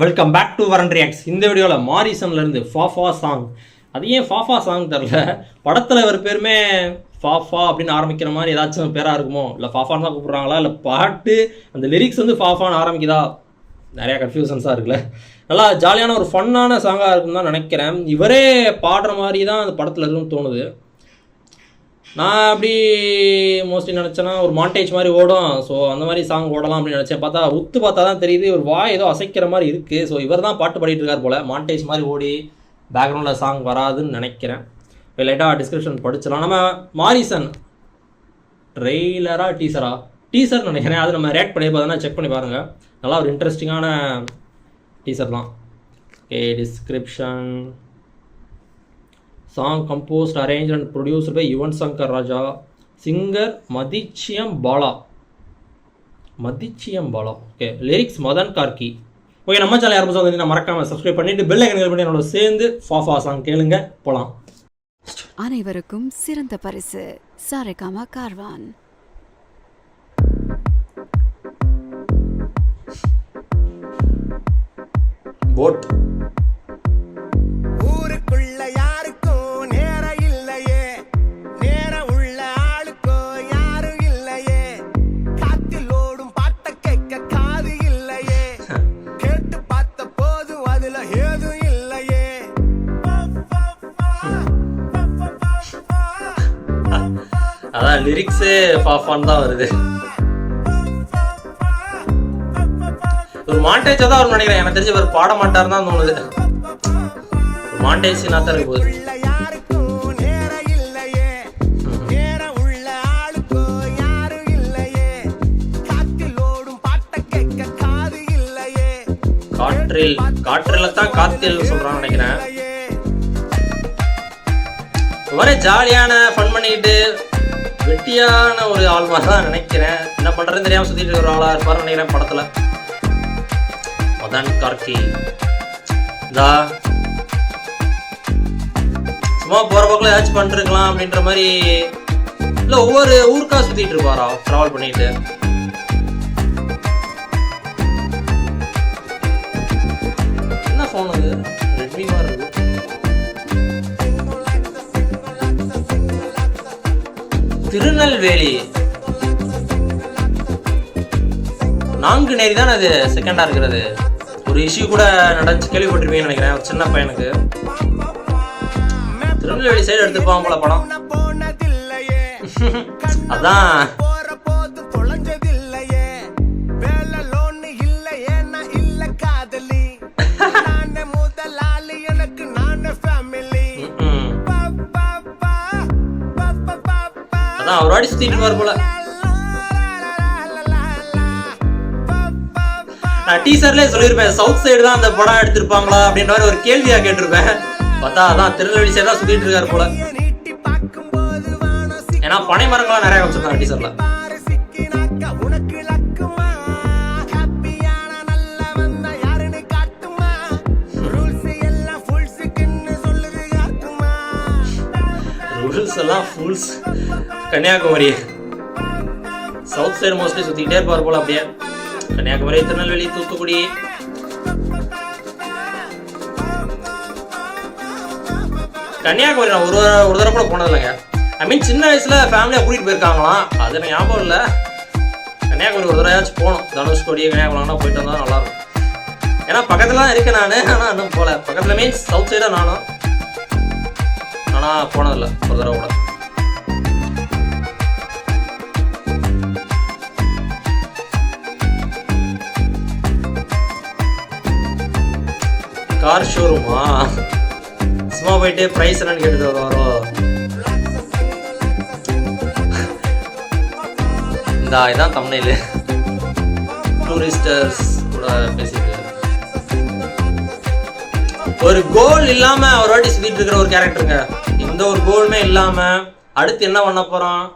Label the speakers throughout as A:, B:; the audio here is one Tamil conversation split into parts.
A: வெல்கம் பேக் டு வரன் ரியாக்ட்ஸ். இந்த வீடியோவில் மாரிசன்லேருந்து ஃபாஃபா சாங். அது ஏன் ஃபாஃபா சாங் தெரில, படத்தில் ஒரு பேருமே ஃபாஃபா அப்படின்னு ஆரம்பிக்கிற மாதிரி ஏதாச்சும் பேராக இருக்குமோ, இல்லை ஃபாஃபான்னு தான் கூப்பிட்றாங்களா, இல்லை பாட்டு அந்த லிரிக்ஸ் வந்து ஃபாஃபான்னு ஆரம்பிக்குதா, நிறையா கன்ஃபியூஷன்ஸாக இருக்குல்ல. நல்லா ஜாலியான ஒரு ஃபன்னான சாங்காக இருக்குன்னு தான் நினைக்கிறேன். இவரே பாடுற மாதிரி தான் அந்த படத்தில் இருக்குன்னு தோணுது. நான் அப்படி மோஸ்ட்லி நினச்சேன்னா ஒரு மாண்டேஜ் மாதிரி ஓடும், ஸோ அந்த மாதிரி சாங் ஓடலாம் அப்படின்னு நினச்சேன். பார்த்தா தான் தெரியுது ஒரு வாய் ஏதோ அசைக்கிற மாதிரி இருக்குது. ஸோ இவர் தான் பாட்டு பாடிட்டு இருக்கார் போல். மாண்டேஜ் மாதிரி ஓடி பேக்ரவுண்டில் சாங் வராதுன்னு நினைக்கிறேன். லைட்டாக டிஸ்கிரிப்ஷன் படிச்சிடலாம். நம்ம மாரிசன் ட்ரெய்லரா டீசர் நினைக்கிறேன். அது நம்ம ரியாக்ட் பண்ணி பார்த்தோன்னா செக் பண்ணி பாருங்கள். நல்லா ஒரு இன்ட்ரெஸ்டிங்கான டீசர் தான். Okay, description. Song composed, arranged and produced by Yuvan Shankar Raja. Singer Madhichiyam Bala. Okay. Lyrics Madan Karki. Okay, நம்ம சேனல் யாரும் வந்து மறக்காம சப்ஸ்கிரைப் பண்ணிட்டு பெல் ஐகானை கிளிக் பண்ணி என்னோட சேர்ந்து ஃபாஃபா சாங் கேளுங்க. போலாம்.
B: அனைவருக்கும் சிறந்த பரிசு சாரேகாமா கார்வான்.
A: போட் அதான் லிரிக்ஸே ஃபாஃபான் தான் வருது. ஒரு மாண்டேஜா தான் வரும்னு நினைக்கிறேன். எனக்கு தெரிஞ்சு இவர் பாட மாட்டாருன்னு தான் தோணுது. மாண்டேஜ் தான் இருக்கு போகுது. காற்றில் தான் காத்தில் சொல்றான்னு நினைக்கிறேன். ஒரே ஜாலியான ஃபன் பண்ணிக்கிட்டு வெட்டியான ஒரு ஆள் மாதிரி தான் நினைக்கிறேன். என்ன பண்றதுன்னு தெரியாம சுத்திட்டு இருக்கிற ஆளா இருப்பாரு நினைக்கிறேன் படத்துல. மதன் கார்கி சும்மா போற பக்கம் ஏதாச்சும் பண்ணிருக்கலாம் அப்படின்ற மாதிரி, இல்ல ஒவ்வொரு ஊருக்கா சுத்திட்டு இருப்பாரா டிராவல் பண்ணிட்டு. என்ன போன் அது? ரெட்மி மாதிரி இருக்கு. திருநெல்வேலி நாங்குநேரி தான் அது செகண்டா இருக்கிறது. ஒரு இஷ்யூ கூட நடந்துச்சு, கேள்விப்பட்டிருப்பீங்கன்னு நினைக்கிறேன். ஒரு சின்ன பையனுக்கு திருநெல்வேலி சைடு எடுத்துப்பாங்க போல படம். அதான் ஒரு வாடி சுத்திட்டு இருப்பாரு போல. நான் டீசர்லயே சொல்லியிருப்பேன் சவுத் சைடு தான் அந்த படம் எடுத்திருப்பாங்களா அப்படின்ற மாதிரி ஒரு கேள்வியா கேட்டிருப்பேன். பார்த்தா அதான் திருநெல்வேலி சைடு தான் சுத்திட்டு இருக்காரு போல. ஏன்னா பனை மரங்கள்லாம் நிறைய வச்சிருந்தாங்க டீசர்ல. ரூல்ஸ் எல்லாம் ஃபுல்ஸ். கன்னியாகுமரி சவுத் சைடு மோஸ்ட்லி சுத்திக்கிட்டே இருப்பார் போல. அப்படியே கன்னியாகுமரி, திருநெல்வேலி, தூத்துக்குடி. கன்னியாகுமரி நான் ஒரு தடவை கூட போனது இல்லைங்க. ஐ மீன் சின்ன வயசுல ஃபேமிலியா கூட்டிட்டு போயிருக்காங்களாம், அது எனக்கு ஞாபகம் இல்லை. கன்னியாகுமரி ஒரு தடவையாச்சும் போகணும். தனுஷ்கோடி கன்னியாகுமரிலாம் போயிட்டு வந்தா நல்லா இருக்கும். ஏன்னா பக்கத்துல தான் இருக்கு நான், ஆனா இன்னும் போல. பக்கத்துல மீன்ஸ் சவுத் சைடா நானும், ஆனா போனதில்லை ஒரு தடவை கூட. கார் ஷோரூமா? சும்மா போயிட்டு பிரைஸ் என்னன்னு கேட்டுட்டு வருவாரோ? இதான் தம்ப்நெயில். டூரிஸ்டர்ஸ் கூட பேசிட்டு ஒரு கோல் இல்லாம ஒரு வாட்டி சுத்திட்டு இருக்கிற ஒரு கேரக்டருங்க. எந்த ஒரு கோலுமே இல்லாம அடுத்து என்ன பண்ண போறான்,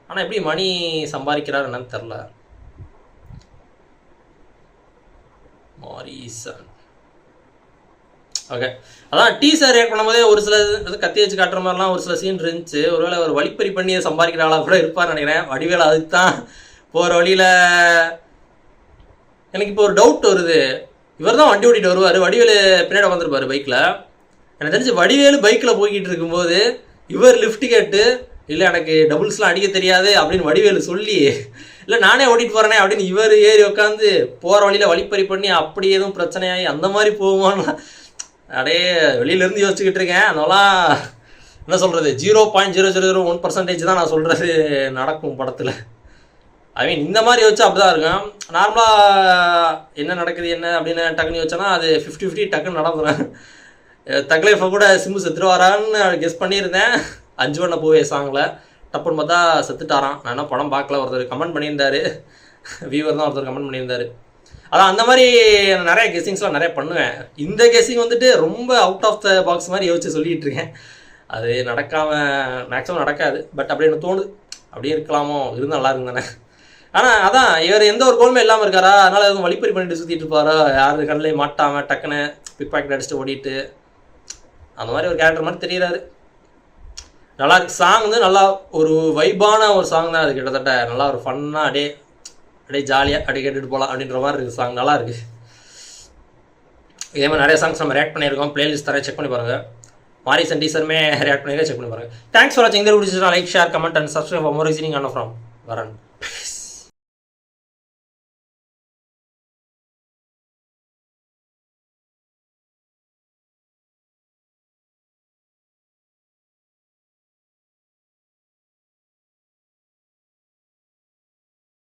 A: ஆனா எப்படி மணி சம்பாதிக்கிறாரு என்னன்னு தெரியல. மாரிசன். ஓகே, அதான் டீசர் ரியாக்ட் பண்ணும்போதே ஒரு சில கத்தி வச்சு காட்டுற மாதிரிலாம் ஒரு சில சீன் இருந்துச்சு. ஒருவேளை ஒரு வழிப்பறி பண்ணி சம்பாதிக்கிற ஆளா கூட இருப்பார்னு நினைக்கிறேன். வடிவேல் அதுக்கு தான் போகிற வழியில் எனக்கு இப்போ ஒரு டவுட் வருது. இவர் தான் வண்டி ஓட்டிட்டு வருவார், வடிவேலு பின்னாடி வந்திருப்பாரு பைக்கில். எனக்கு தெரிஞ்சு வடிவேலு பைக்கில் போய்கிட்டு இருக்கும்போது இவர் லிஃப்ட் கேட்டு இல்லை எனக்கு டபுள்ஸ்லாம் அடிக்க தெரியாது அப்படின்னு வடிவேலு சொல்லி இல்லை நானே ஓட்டிட்டு போகிறேனே அப்படின்னு இவர் ஏறி உட்காந்து போகிற வழியில் வழிப்பறி பண்ணி அப்படி எதுவும் பிரச்சனையாகி அந்த மாதிரி போகுமான்னு அப்படியே வெளியிலேருந்து யோசிச்சுக்கிட்டு இருக்கேன். அதெல்லாம் என்ன சொல்கிறது 0.0001% தான் நான் சொல்கிறது நடக்கும் படத்தில். ஐ மீன் இந்த மாதிரி யோசிச்சா அப்படி தான் இருக்கும். நார்மலாக என்ன நடக்குது என்ன அப்படின்னு டக்குன்னு யோசிச்சோன்னா அது 50-50 டக்குன்னு நடந்துடும். தக்லைஃபை கூட சிம்பு செத்துருவாரான்னு கெஸ் பண்ணியிருந்தேன் 5 வண்ண பூவே சாங்கில். டப்புன்னு பார்த்தா செத்துட்டாரான். நான் என்ன படம் பார்க்கல, ஒருத்தர் கமெண்ட் பண்ணியிருந்தாரு, வியூவர் தான் ஒருத்தர் கமெண்ட் பண்ணியிருந்தாரு. அதான் அந்த மாதிரி நிறைய கெஸ்ஸிங்ஸ்லாம் நிறைய பண்ணுவேன். இந்த கெஸ்ஸிங் வந்துட்டு ரொம்ப அவுட் ஆஃப் த பாக்ஸ் மாதிரி யோசிச்சு சொல்லிகிட்டு இருக்கேன். அது மேக்ஸிமம் நடக்காது. பட் அப்படி எனக்கு தோணுது, அப்படியே இருக்கலாமோ, இருந்தால் நல்லா இருக்கும் தானே. ஆனால் அதான் இவர் எந்த ஒரு கோலுமே இல்லாமல் இருக்காரா, அதனால் எதுவும் வழிப்பறி பண்ணிட்டு சுற்றிட்டு இருப்பாரோ, யாரு கண்ணிலே மாட்டாமல் டக்குன்னு பிக் பாக்கெட் அடிச்சுட்டு ஓடிட்டு அந்த மாதிரி ஒரு கேரக்டர் மாதிரி தெரியுறாரு. நல்லா இருக்கு. சாங் வந்து நல்லா ஒரு வைபான ஒரு சாங் தான். அது கிட்டத்தட்ட நல்லா ஒரு ஃபன்னாக அப்படியே ஜாலியாக அப்படியே கேட்டுட்டு போகலாம் அப்படின்ற மாதிரி இருக்குது சாங். நல்லா இருக்குது. இதே மாதிரி நிறைய சாங்ஸ் நம்ம ரியாக்ட் பண்ணியிருக்கோம். பிளேலிஸ்ட் தர செக் பண்ணி பாருங்கள். மாரிசன் டீசருமே ரியாக்ட் பண்ணியிருக்கேன், செக் பண்ணி பாருங்கள். தேங்க்ஸ் ஃபார் வாட்சிங். இந்த video like, share, comment and subscribe for more reasoning on from வரன்.